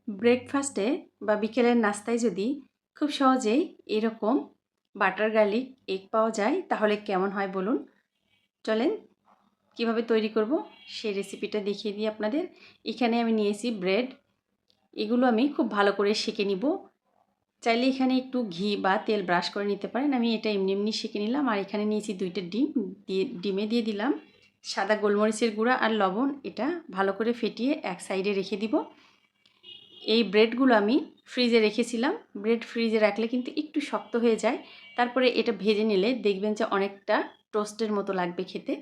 ব্রেকফাস্টে বা বিকেলের নাস্তায় যদি খুব সহজেই এরকম বাটার গার্লিক এগ পাওয়া যায় তাহলে কেমন হয় বলুন। চলেন কিভাবে তৈরি করব সেই রেসিপিটা দেখিয়ে দিই আপনাদের। এখানে আমি নিয়েছি ব্রেড, এগুলো আমি খুব ভালো করে সেঁকে নিব। চাইলে এখানে একটু ঘি বা তেল ব্রাশ করে নিতে পারেন, আমি এটা এমনি এমনি সেঁকে নিলাম। আর এখানে নিয়েছি 2টা ডিম, ডিমে দিয়ে দিলাম সাদা গোলমরিচের গুঁড়া আর লবণ, এটা ভালো করে ফেটিয়ে এক সাইডে রেখে দিব। এই ব্রেডগুলো আমি ফ্রিজে রেখেছিলাম, ব্রেড ফ্রিজে রাখলে কিন্তু একটু শক্ত হয়ে যায়, তারপরে এটা ভেজে নিলে দেখবেন যে অনেকটা টোস্টের মতো লাগবে খেতে।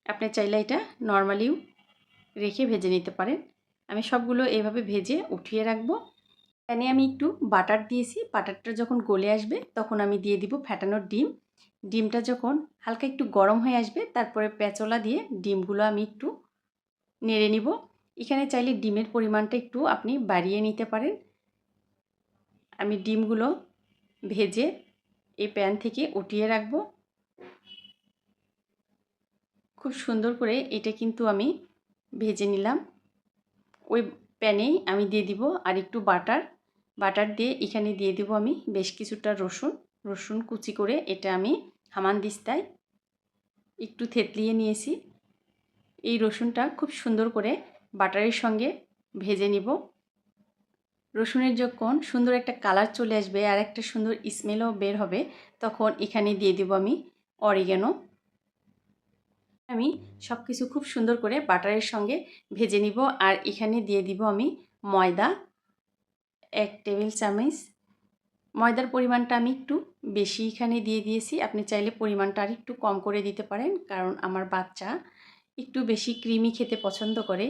আপনি চাইলে এটা নর্মালিও রেখে ভেজে নিতে পারেন। আমি সবগুলো এইভাবে ভেজে উঠিয়ে রাখবো। প্যানে আমি একটু বাটার দিয়েছি, বাটারটা যখন গলে আসবে তখন আমি দিয়ে দিব ফ্যাটানোর ডিম। ডিমটা যখন হালকা একটু গরম হয়ে আসবে তারপরে পেঁচলা দিয়ে ডিমগুলো আমি একটু নেড়ে নিব। এখানে চাইলে ডিমের পরিমাণটা একটু আপনি বাড়িয়ে নিতে পারেন। আমি ডিমগুলো ভেজে এই প্যান থেকে উঠিয়ে রাখবো। খুব সুন্দর করে এটা কিন্তু আমি ভেজে নিলাম। ওই প্যানেই আমি দিয়ে দিব আর একটু বাটার দিয়ে এখানে দিয়ে দিব আমি বেশ কিছুটা রসুন কুচি করে এটা আমি হামানদিস্তায় একটু থেতলিয়ে নিয়েছি। এই রসুনটা খুব সুন্দর করে বাটারের সঙ্গে ভেজে নিব। রসুনের যখন সুন্দর একটা কালার চলে আসবে আর একটা সুন্দর স্মেলও বের হবে তখন এখানে দিয়ে দিব আমি অরিগ্যানো। আমি সব কিছু খুব সুন্দর করে বাটারের সঙ্গে ভেজে নিব। আর এখানে দিয়ে দিব আমি ময়দা 1 টেবিল চামচ। ময়দার পরিমাণটা আমি একটু বেশি এখানে দিয়ে দিয়েছি, আপনি চাইলে পরিমাণটা আর একটু কম করে দিতে পারেন, কারণ আমার বাচ্চা একটু বেশি ক্রিমি খেতে পছন্দ করে,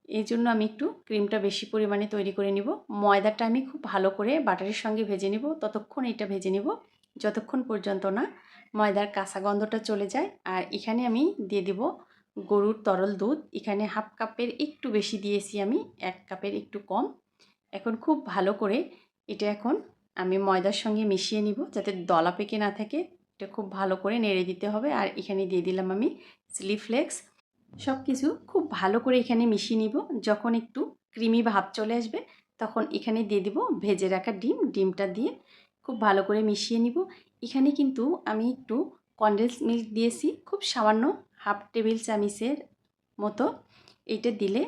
এই জন্য আমি একটু ক্রিমটা বেশি পরিমাণে তৈরি করে নিব। ময়দাটা আমি খুব ভালো করে বাটারের সঙ্গে ভেজে নিব, ততক্ষণ এটা ভেজে নিব যতক্ষণ পর্যন্ত না ময়দার কাঁচা গন্ধটা চলে যায়। আর এখানে আমি দিয়ে দিব গরুর তরল দুধ, এখানে হাফ কাপের একটু বেশি দিয়েছি আমি, 1 কাপের একটু কম। এখন খুব ভালো করে এটা এখন আমি ময়দার সঙ্গে মিশিয়ে নিব যাতে দলা পেকে না থাকে, এটা খুব ভালো করে নেড়ে দিতে হবে। আর এখানে দিয়ে দিলাম আমি চিলি ফ্লেক্স। সব কিছু খুব ভালো করে এখানে মিশিয়ে নিব। যখন একটু ক্রিমি ভাব চলে আসবে তখন এখানে দিয়ে দিব ভেজে রাখা ডিমটা দিয়ে খুব ভালো করে মিশিয়ে নিব। এখানে কিন্তু আমি একটু কনডেন্স মিল্ক দিয়েছি, খুব সামান্য হাফ টেবিল চামচের মতো। এইটা দিলে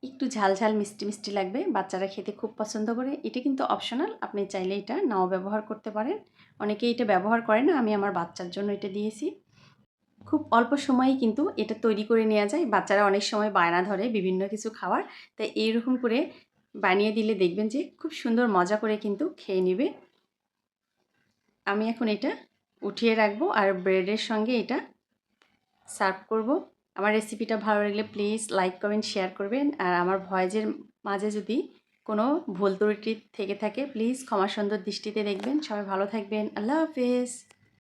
একটু ঝাল ঝাল মিষ্টি মিষ্টি লাগবে, বাচ্চারা খেতে খুব পছন্দ করে। এটা কিন্তু অপশনাল, আপনি চাইলে এটা নাও ব্যবহার করতে পারেন, অনেকেই এটা ব্যবহার করে না, আমি আমার বাচ্চার জন্য এটা দিয়েছি। খুব অল্প সময়েই কিন্তু এটা তৈরি করে নেওয়া যায়, বাচ্চারা অনেক সময় বায়না ধরে বিভিন্ন কিছু খাওয়ার, তাই এইরকম করে বানিয়ে দিলে দেখবেন যে খুব সুন্দর মজা করে কিন্তু খেয়ে নেবে। আমি এখন এটা উঠিয়ে রাখবো আর ব্রেডের সঙ্গে এটা সার্ভ করব। আমার রেসিপিটা ভালো লাগলে প্লিজ লাইক কমেন্ট শেয়ার করবেন। আর আমার ভয়েসের মাঝে যদি কোনো ভুল ত্রুটি থেকে থাকে প্লিজ ক্ষমা সুন্দর দৃষ্টিতে দেখবেন। সবাই ভালো থাকবেন, আল্লাহ হাফেজ।